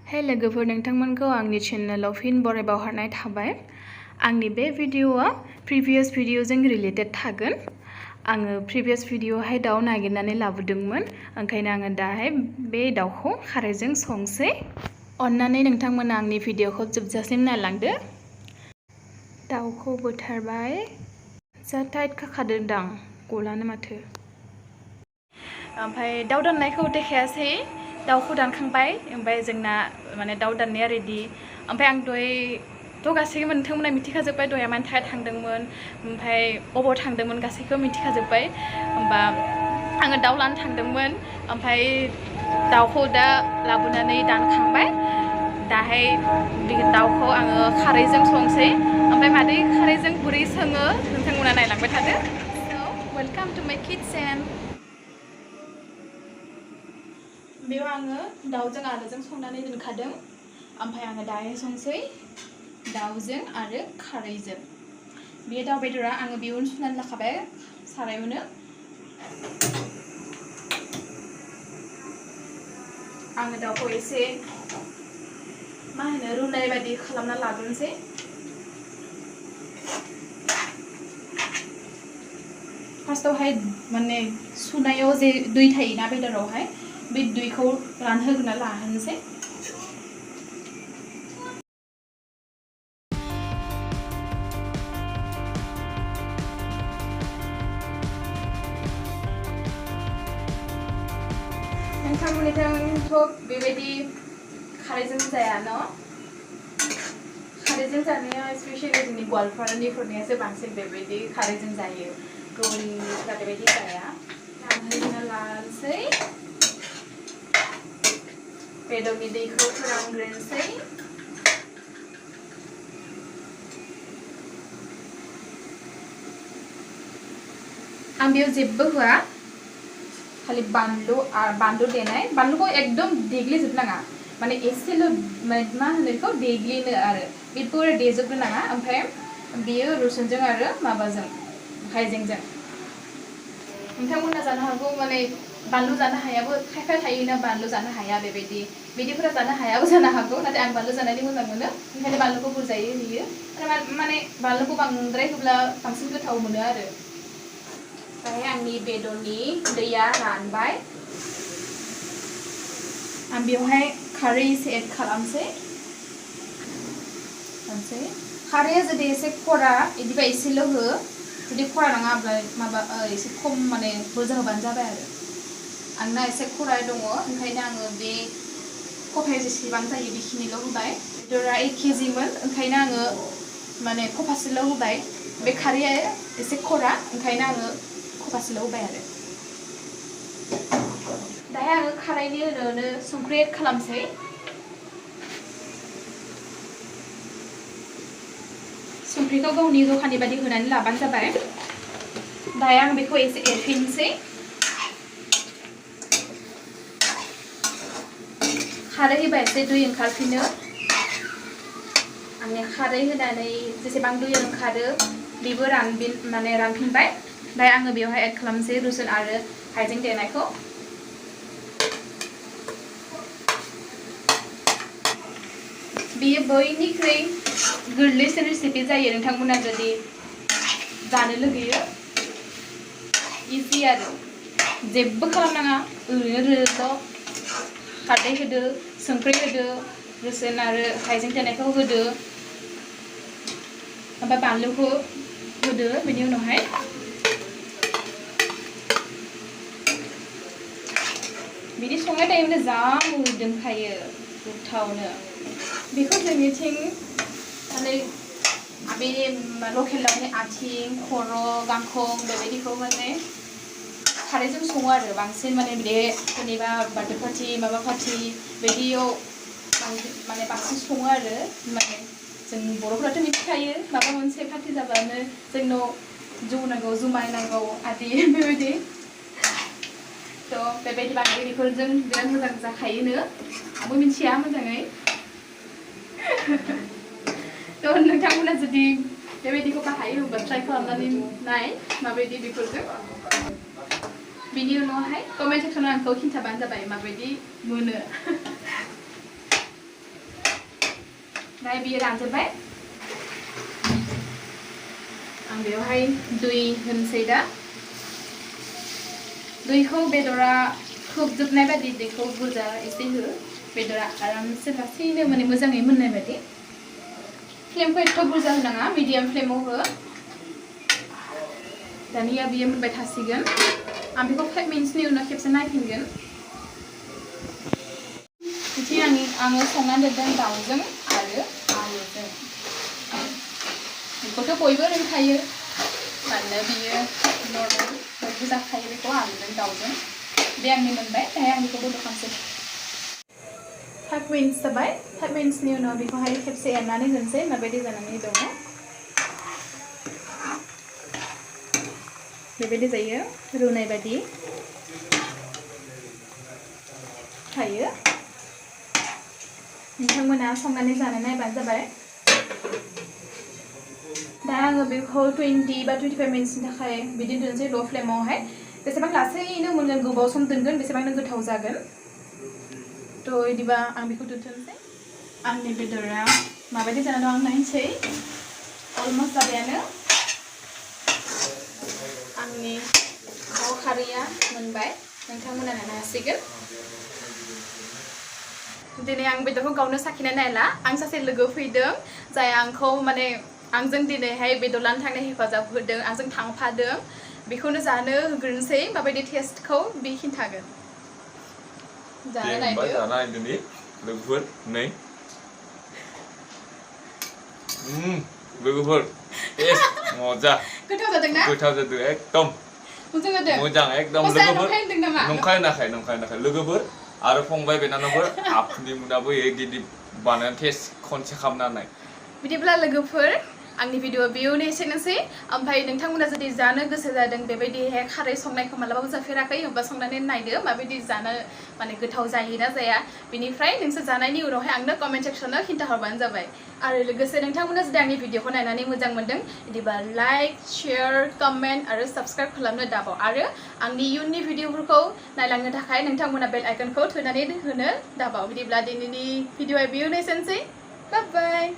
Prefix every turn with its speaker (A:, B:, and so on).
A: हे लोगोफोर नोंथांमोनखौ आंनि चेनेलाव फिन बरायबाव हरनाय थाबाय। आंनि बे भिडिअआ प्रिभियास भिडिअजों रिलेटेड थागोन। आङो प्रिभियास भिडिअआवहाय दाउ नागिरनानै लाबोदोंमोन, ओंखायनो आङो दाहाय बे दाउखौ खारैजों संसै। अन्नानै नोंथांमोना आंनि भिडिअखौ जोबजासिम नायलांदो। दाउखौ बोथारबाय, जा टाइट खाखादोंदां गलानो माथो। ओमफ्राय दाउ दाननायखौ देखायासै, दाउखौ दानखांबाय, ओमफ्राय जोंना माने दाउ दाननाया रेडि। ओमफ्राय आं दहायथ' गासैबो नोंथांमोना मिथिखाजोब्बाय दहाय मानि थाखाय थांदोंमोन, ओमफ्राय अबाव थांदोंमोन गासैखौबो मिथिखाजोब्बाय। होमबा आङो दाउ लानो थांदोंमोन, ओमफ्राय दाउखौ दा लाबोनानै दानखांबाय। दाहाय बे दाउखौ आङो खारैजों संसै। ओमफ्राय मादै खारैजों बोरै सङो नोंथांमोना नायलांबाय थादो। वेलकाम टु माय किचेन। बेयाव आङो दाउजों आलुजों संनानै दोनखादों, ओमफ्राय आङो दाहाय संसै दाउजों आरो खारैजों। बे दाउ बेदरा आङो बेयावनो सुनानै लाखाबाय सारायावनो। आङो दाउखौ एसे रुनाय बायदि खालामना लाग्रोनोसै। फार्स्टआवहाय माने सुनायाव जे दै थायोना बेदरावहाय, बे दैखौ रानहोग्रोना लाहोनोसै। नोंथांमोननिथिंथ' बेबायदि खारैजों जाया न'? खारैजों जानाया स्पेशेलि जोंनि गवालपारानिफोरनियासो बांसिन बेबायदि खारैजों जायो, गुबुननिफ्रा बेबायदि जाया। रानहोग्रोना लानोसै, बेदरनि दैखौ फोरानग्रोनोसै। आं बेयाव जेबो होआ, खालि बानलु देनाय। बानलुखौ एकदम देग्लिजोबनाङा, माने एसेल' मा होनो बेखौ देग्लिनो आरो बेखौ देजोबग्रोनाङा। ओमफ्राय बेयो रुसुनजों आरो माबाजों हाइजेंजों। नोंथांमोना जानो हागौ माने बानलु जानो हायाबो, खायफा थायोना बानलु जानो हाया बेबायदि, बिदिफोरा जानो हायाबो जानो हागौ। नाथाय आं बानलु जानानै मोजां मोनो, ओंखायनो बानलुखौ बुरजायै होयो। माने बानलुखौ बांद्राय होब्ला बांसिन गोथाव मोनो आरो। ओमफ्राय आंनि बेदरनि दैया रानबाय, आं बेवहाय खारै एसे एड खालामसै। खारैया जुदि एसे खरा बिदिबा एसेल' हो, जुदि खरा नङाब्ला एसे खम माने बुरजा होबानो जाबाय आरो। आंना एसे खरा दङ, ओंखायनो आङो बे खफायाव जेसेबां जायो बेखिनिल' होबाय। बेदरा 1 केजिमोन, ओंखायनो आङो माने खफासेल' होबाय। बे खारैया एसे खरा, ओंखायनो आङो खफासेल' होबाय आरो। दाहाय आङो खारैनि उनावनो संख्रि एड खालामसै। संख्रिखौ गावनि जखानि बायदि होनानै लाबानो जाबाय। दाहाय आं बेखौ एसे एरफिनसै। खारै होबा एसे दै ओंखारफिनो। आंनि खारै होनानै जेसेबां दै ओंखारो बेबो रानफिनबाय। ओमफ्राय आङो बेवहाय एड खालामसै रुसुन आरो हाइजें देनायखौ। बेयो बयनिख्रुइ गोरलैसिन रेसिपि जायो नोंथांमोना जुदि जानो लुगैयो। इजि आरो जेबो खालामनाङा, ओरैनो रोल' खारदै होदो, संख्रि होदो, रुसुन आरो हाइजें देनायखौ होदो, ओमफ्राय बानलुखौ होदो बेनि उनावहाय। बिदि संनाय टाइमनो जा मोदोमखायो गोथावनो। बेखौ जोंनिथिं माने बे लकेल दाउनि आथिं, खर', गांखं बेबायदिखौ माने खारैजों सङो आरो बांसिन। माने बे जेनेबा बार्थडे पार्टि माबा पार्टि बिदियाव माने बांसिन सङो आरो। माने जों बर'फोराथ' मिथिखायो, माबा मोनसे पार्टि जाब्लानो जोंनाव जौ नांगौ, जुमाय नांगौ आदि बेबायदि। थ' बेबायदि बानायो, बेफोरजों बिराद मोजां जाखायोनो। आंबो मिथिया मोजाङै। थ' नोंथांमोना जुदि बेबायदिखौ बाहायो होनबा ट्राइ खालामनानै नाय माबायदि बेफोरजों। बिनि उनावहाय कमेन्ट सेक्सनाव आंखौ खिन्थाबानो जाबाय माबायदि मोनो। Đây biar रानजोबबाय आं बेवहाय दै होनसै दा दैखौ बेदरा खोबजोबनाय बायदि दैखौ बुरजा एसे हो बेदरा आरामसे लासैनो माने मोजाङै मोननाय बायदि फ्लेमखौ एथ' बुरजा होनाङा मिडियाम फ्लेमाव हो दानिया बियो मोनबाय थासिगोन आं बेखौ 5 मिनिटनि उनाव खेबसे नायफिनगोन बिदि आङो संनानै दोनदों दाउजों आरो आलुजों बेखौथ' बयबो रोंखायो मानोना बियो नर्मेल बयबो जाखायो बेखौ आलुजों दाउजों बे आंनि मोनबाय दाहाय आं बेखौ बड'खालामसै 5 मिनिट्स जाबाय 5 मिनिट्सनि उनाव बेखौहाय खेबसे एरनानै होनोसै माबायदि जानानै दङ बेबायदि जायो रुनाय बायदि थायो नोंथांमोना संनानै जानो नायबानो जाबाय दा आङो बेखौ 20 बा 25 मिनिट्सनि थाखाय बिदि दोनसै ल' फ्लेमावहाय बेसेबां लासैनो मोनगोन गोबाव सम दोनगोन बेसेबांनो गोथाव जागोन थ' बिदिबा आं बेखौ दोनथ'नोसै आंनि बेदरा माबायदि जाना दं आं नायनोसै अलमस्ट जाबायानो आंनि दाउ खारैया मोनबाय नोंथांमोना नायनो हासिगोन दिनै आं बेदरखौ गावनो साखिना नायला आं सासे लोगो फैदों जाय आंखौ माने आंजों दिनैहाय बेदर लानो थांनो हेफाजाब होदों आंजों थांफादों बेखौनो जानो होग्रोनोसै माबायदि टेस्टखौ बे खिन्थागोन जानो नायदो
B: जाना नायदोनि लोगोफोर नै लोगोफोर टेस्ट मजा
A: गोथाव जादोंना
B: गोथाव जादों एकदम मोजां एकदम लोगोफोर नंखाय नाखाय लोगोफोर आरो फंबाय बिनानावफोर आपनि मुनाबो गिदिर बानायनानै टेस्ट खनसे खालामना नाय
A: बिदिब्ला लोगोफोर आंनि भिडिअ बेयावनो एसेनोसै ओमफ्राय नोंथांमोना जुदि जानो गोसो जादों बेबायदिहाय खारै संनायखौ मालाबाबो जाफेराखै होमबा संनानै नायदो माबायदि जानो माने गोथाव जायोना जाया बेनिफ्राय नोंसोर जानायनि उनावहाय आंनो कमेन्ट सेक्सनाव खिन्थाहरबानो जाबाय आरो लोगोसे नोंथांमोना जुदि आंनि भिडिअखौ नायनानै मोजां मोनदों बिदिबा लाइक शेयार कमेन्ट आरो साबस्क्राइब खालामनो दाबाव आरो आंनि इयुननि भिडिअफोरखौ नायलांनो थाखाय नोंथांमोना बेल आइकनखौ थुनानै होनो दाबाव बिदिब्ला दिनैनि भिडिअआ बेयावनो एसेनोसै बाय बाय